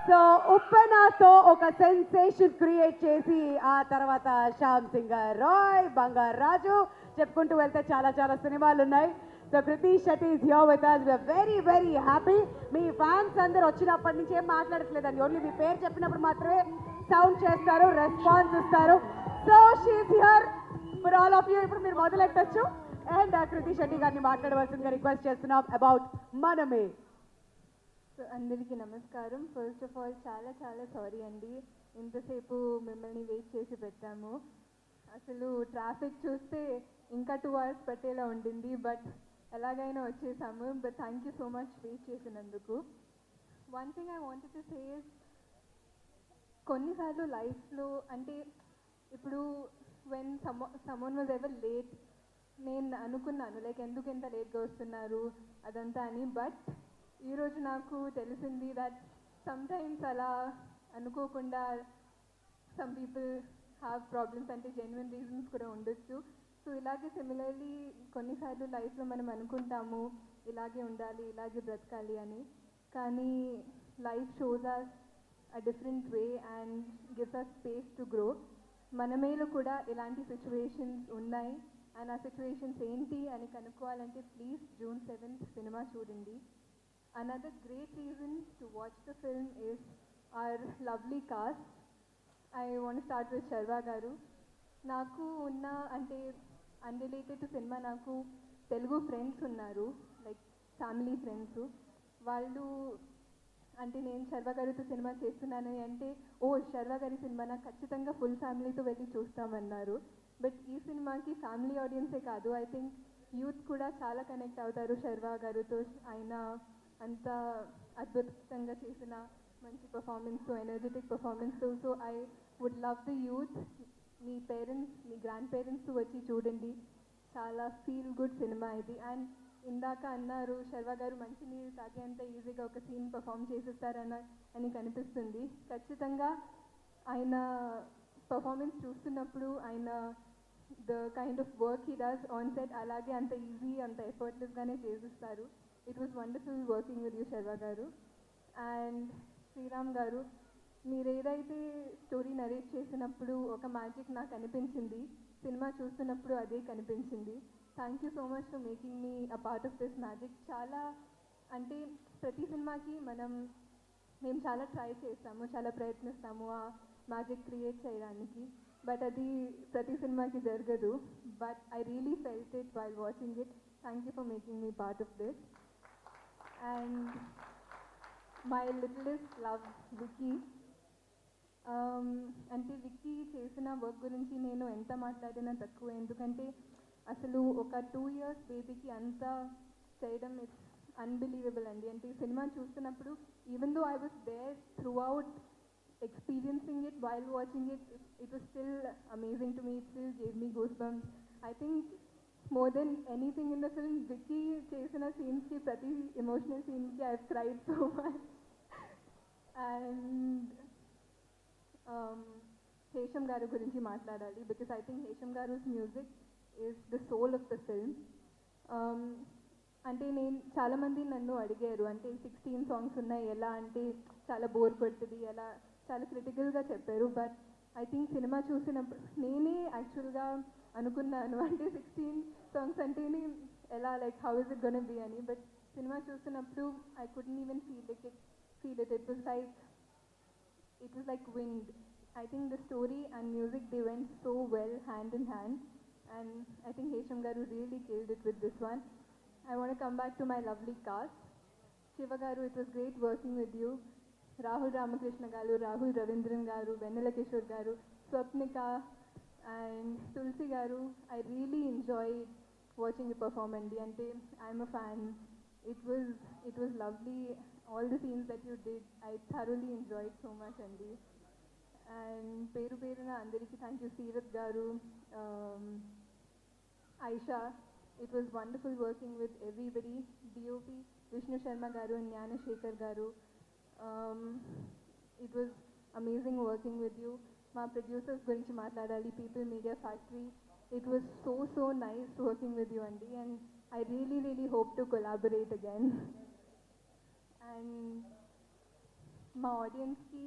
So ఉప్పెనతో ఒక sensation create చేసి ఆ తర్వాత శ్యామ్ సింగ్ రాయ్, బంగారు రాజు చెప్పుకుంటూ వెళ్తే చాలా చాలా సినిమాలు ఉన్నాయి. So Krithi Shetty is here with us. We are very very happy. మీ ఫ్యాన్స్ అందరూ వచ్చినప్పటి నుంచి ఏం మాట్లాడట్లేదండి, ఓన్లీ మీ పేరు చెప్పినప్పుడు మాత్రమే సౌండ్ చేస్తారు, రెస్పాన్స్ ఇస్తారు. So she is here for all of you. ఇప్పుడు మీరు మొదలెట్టచ్చు. అండ్ కృతి శెట్టి గారిని మాట్లాడవలసిందిగా రిక్వెస్ట్ చేస్తున్నాం అబౌట్ మనమే. సో అందరికీ నమస్కారం. ఫస్ట్ ఆఫ్ ఆల్ చాలా చాలా సారీ అండి, ఇంతసేపు మిమ్మల్ని వెయిట్ చేసి పెట్టాము. అసలు ట్రాఫిక్ చూస్తే ఇంకా 2 hours పట్టేలా ఉండింది, బట్ ఎలాగైనా వచ్చేసాము. But thank you so much wait చేసినందుకు. One thing I wanted to say is, కొన్నిసార్లు లైఫ్లో అంటే ఇప్పుడు when someone was ever late, నేను అనుకున్నాను లైక్ ఎందుకు ఎంత లేట్గా వస్తున్నారు అదంతా అని. బట్ ఈరోజు నాకు తెలిసింది దట్ సమ్టైమ్స్ అలా అనుకోకుండా సమ్ పీపుల్ హ్యావ్ ప్రాబ్లమ్స్, అంటే జెన్యున్ రీజన్స్ కూడా ఉండొచ్చు. సో ఇలాగే సిమిలర్లీ కొన్నిసార్లు లైఫ్లో మనం అనుకుంటాము ఇలాగే ఉండాలి, ఇలాగే బ్రతకాలి అని, కానీ life shows us a different way and gives us space to grow. మనమేలో కూడా ఇలాంటి సిచ్యువేషన్స్ ఉన్నాయి అండ్ ఆ సిచ్యువేషన్స్ ఏంటి అని కనుక్కోవాలంటే ప్లీజ్ June 7th సినిమా చూడండి. Another great reason to watch the film is our lovely cast. I want to start with Sharva garu. నాకు ఉన్న అంటే అన్రిలేటెడ్ టు సినిమా నాకు తెలుగు ఫ్రెండ్స్ ఉన్నారు, లైక్ ఫ్యామిలీ ఫ్రెండ్స్. వాళ్ళు అంటే నేను శర్వ గారితో సినిమా చేస్తున్నాను అంటే ఓ శర్వ గారి సినిమా నాకు ఖచ్చితంగా ఫుల్ ఫ్యామిలీతో వెళ్ళి చూస్తామన్నారు. బట్ ఈ సినిమాకి ఫ్యామిలీ ఆడియన్సే కాదు, ఐ థింక్ యూత్ కూడా చాలా కనెక్ట్ అవుతారు శర్వ గారితో. ఆయన అంత అద్భుతంగా చేసిన మంచి performance, energetic performance. So I would love the youth, మీ పేరెంట్స్ మీ గ్రాండ్ పేరెంట్స్ వచ్చి చూడండి, చాలా ఫీల్ గుడ్ సినిమా ఇది. అండ్ ఇందాక అన్నారు శర్వ గారు మంచి నీరు తాగే అంత ఈజీగా ఒక సీన్ పర్ఫామ్ చేసేస్తారని కనిపిస్తుంది. ఖచ్చితంగా ఆయన పర్ఫార్మెన్స్ చూస్తున్నప్పుడు ఆయన the kind of work he does on set అలాగే అంత ఈజీ అంత ఎఫర్ట్లెస్గానే చేసిస్తారు. It was wonderful working with you Sharwa garu. And Sriram గారు, మీరు ఏదైతే స్టోరీ నరేట్ చేసినప్పుడు ఒక మ్యాజిక్ నాకు అనిపించింది, సినిమా చూస్తున్నప్పుడు అదే కనిపించింది. Thank you so much for making me a part of this magic. చాలా అంటే ప్రతి సినిమాకి మేము చాలా ట్రై చేస్తాము, చాలా ప్రయత్నిస్తాము ఆ మ్యాజిక్ క్రియేట్ చేయడానికి, బట్ అది ప్రతి సినిమాకి జరగదు. But I really felt it while watching it. Thank you for making me part of this. And my littlest love Vicky. అంటే విక్కీ చేసిన వర్క్ గురించి నేను ఎంత మాట్లాడినా తక్కువ, ఎందుకంటే అసలు ఒక 2 years బేబీకి అంతా చేయడం ఇట్స్ అన్బిలీవబుల్ అండి. అంటే ఈ సినిమా చూస్తున్నప్పుడు even though I was there throughout experiencing it while watching it, it was still amazing to me. It still gave me goosebumps. I think more than anything in the film, Vicky chesina scenes ki prati emotional scene ki I've cried so much. And Hesham garu gurinchi maatladali because I think Hesham garu's music is the soul of the film. అంటే నేను చాలామంది నన్ను అడిగారు అంటే 16 songs ఉన్నాయి ఎలా అంటే చాలా బోర్ కొడుతుంది ఎలా చాలా క్రిటికల్గా చెప్పారు. బట్ ఐ థింక్ సినిమా చూసినప్పుడు నేనే యాక్చువల్గా అనుకున్నాను అంటే 16 songs అంటేనే ఎలా like how is it gonna B అని. బట్ సినిమా చూసినప్పుడు I couldn't even feel it. It was like wind. I think the story and music they went so well hand in hand, and I think Hesham garu really killed it with this one. I want to come back to my lovely cast. Shiva garu, it was great working with you. Rahul Ramakrishna garu, Rahul Ravindran garu, Vennela Kishore garu, Swapnika and Tulsi garu, I really enjoyed watching you perform andi. Ante I'm a fan. It was lovely. All the scenes that you did, I thoroughly enjoyed so much andi. And peru peruna andariki thank you. Seerath garu, Aisha, it was wonderful working with everybody. DOP Vishnu Sharma garu and Jnana Shekhar garu, it was amazing working with you. Ma producers gurinchi maatladali, People Media Factory, it was so nice working with you andi, and I really hope to collaborate again. And మా ఆడియన్స్కి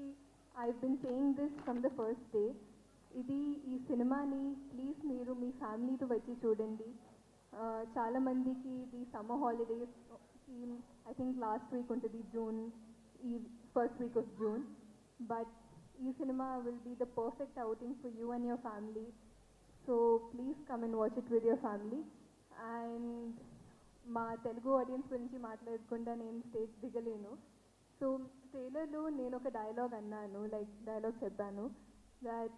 I been saying this from the first day, ఈ సినిమాని please మీరు మీ ఫ్యామిలీతో వచ్చి చూడండి. చాలామందికి ఇది summer holidays, I think last week ఉంటుంది జూన్, ఈ first week of June. But ఈ సినిమా will be the perfect outing for you and your family. So please come and watch it with your family. And మా Telugu audience గురించి మాట్లాడకుండా నేను stage దిగలేను. So ట్రైలర్లో నేను ఒక డైలాగ్ అన్నాను, డైలాగ్ చెప్పాను, దట్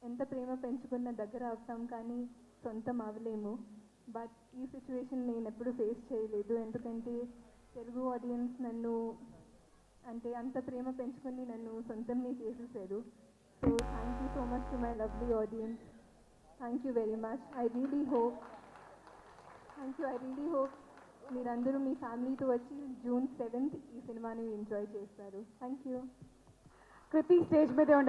ఎంత ప్రేమ పెంచుకున్న దగ్గర అవుతాం కానీ సొంతం అవ్వలేము. బట్ ఈ సిచ్యువేషన్ నేను ఎప్పుడు ఫేస్ చేయలేదు, ఎందుకంటే తెలుగు ఆడియన్స్ నన్ను అంటే అంత ప్రేమ పెంచుకొని నన్ను సొంతంని చేసేసారు. So thank you so much to my lovely audience. Thank you very much. I really hope మీరందరూ మీ ఫ్యామిలీతో వచ్చి June 7th ఈ సినిమాని ఎంజాయ్ చేస్తారు. Thank you. కృతి స్టేజ్ మీదే